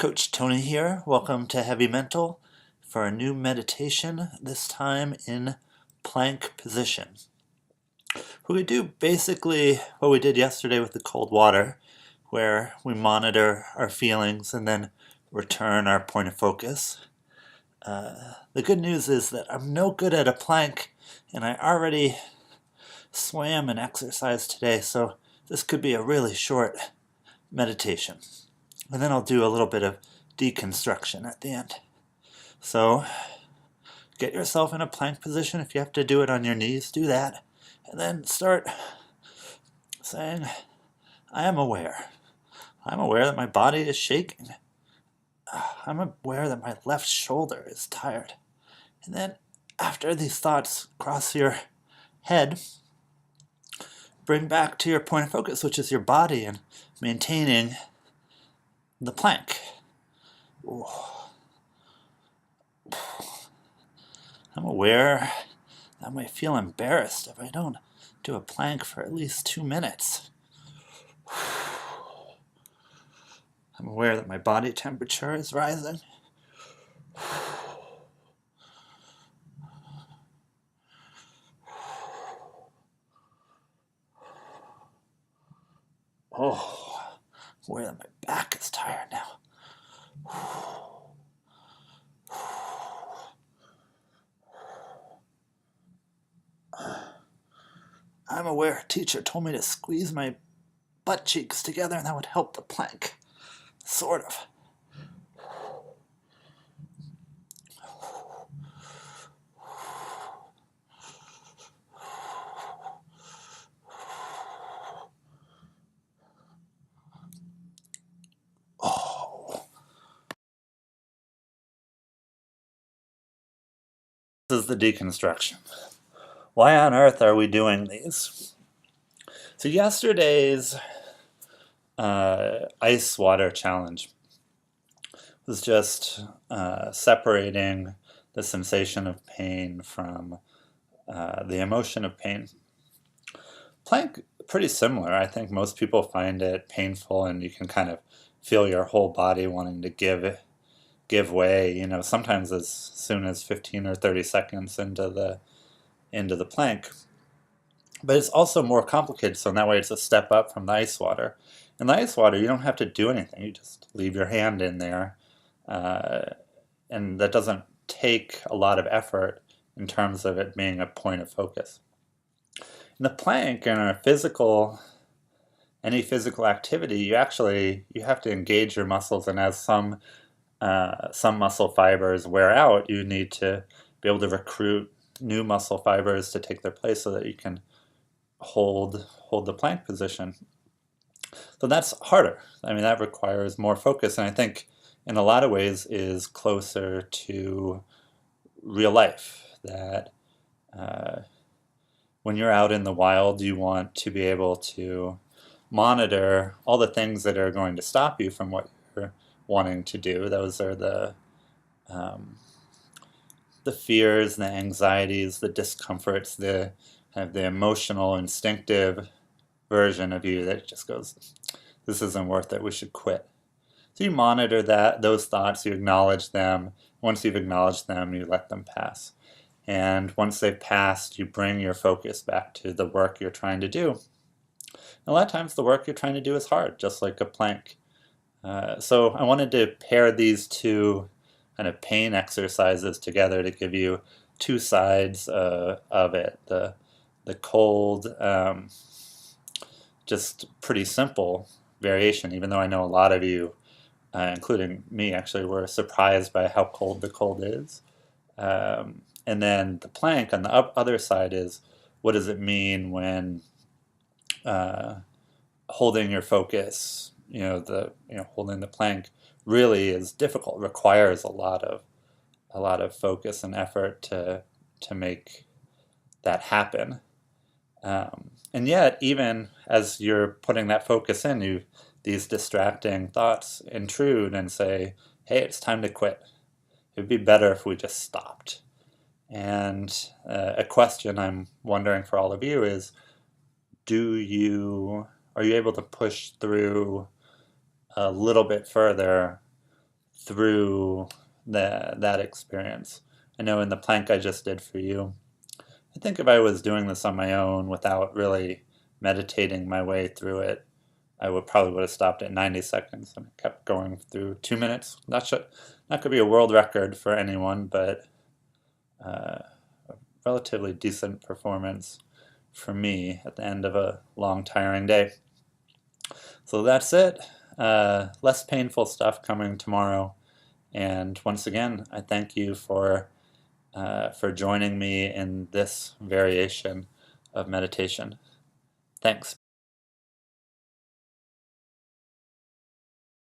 Coach Tony here. Welcome to Heavy Mental for a new meditation, this time in plank position. We do basically what we did yesterday with the cold water, where we monitor our feelings and then return our point of focus. The good news is that I'm no good at a plank, and I already swam and exercised today, so this could be a really short meditation. And then I'll do a little bit of deconstruction at the end. So get yourself in a plank position. If you have to do it on your knees, do that. And then start saying, I am aware. I'm aware that my body is shaking. I'm aware that my left shoulder is tired. And then after these thoughts cross your head, bring back to your point of focus, which is your body, and maintaining the plank. Ooh. I'm aware that I might feel embarrassed if I don't do a plank for at least 2 minutes. I'm aware that my body temperature is rising. Oh, I'm aware that my back is tired now. I'm aware a teacher told me to squeeze my butt cheeks together and that would help the plank. Sort of. Oh. This is the deconstruction. Why on earth are we doing these? So yesterday's ice water challenge was just separating the sensation of pain from the emotion of pain. Plank, pretty similar. I think most people find it painful, and you can kind of feel your whole body wanting to give way. You know, sometimes as soon as 15 or 30 seconds into the plank. But it's also more complicated, so in that way it's a step up from the ice water. In the ice water, you don't have to do anything. You just leave your hand in there, and that doesn't take a lot of effort in terms of it being a point of focus. In the plank, in any physical activity, you have to engage your muscles, and as some muscle fibers wear out, you need to be able to recruit new muscle fibers to take their place so that you can hold the plank position. So that's harder. I mean, that requires more focus, and I think in a lot of ways is closer to real life. That when you're out in the wild, you want to be able to monitor all the things that are going to stop you from what you're wanting to do. Those are the fears, the anxieties, the discomforts, the emotional, instinctive version of you that just goes, this isn't worth it, we should quit. So you monitor those thoughts, you acknowledge them. Once you've acknowledged them, you let them pass. And once they've passed, you bring your focus back to the work you're trying to do. And a lot of times the work you're trying to do is hard, just like a plank. So I wanted to pair these two kind of pain exercises together to give you two sides of it. The cold, just pretty simple variation, even though I know a lot of you, including me actually, were surprised by how cold the cold is. And then the plank on the other side is, what does it mean when holding your focus, holding the plank really is difficult, requires a lot of focus and effort to make that happen. And yet, even as you're putting that focus in, these distracting thoughts intrude and say, hey, it's time to quit. It would be better if we just stopped. And a question I'm wondering for all of you is, are you able to push through a little bit further through that experience. I know in the plank I just did for you, I think if I was doing this on my own without really meditating my way through it, I would have stopped at 90 seconds and kept going through 2 minutes. Not could be a world record for anyone, but a relatively decent performance for me at the end of a long, tiring day. So that's it. Less painful stuff coming tomorrow. And once again, I thank you for joining me in this variation of meditation. Thanks.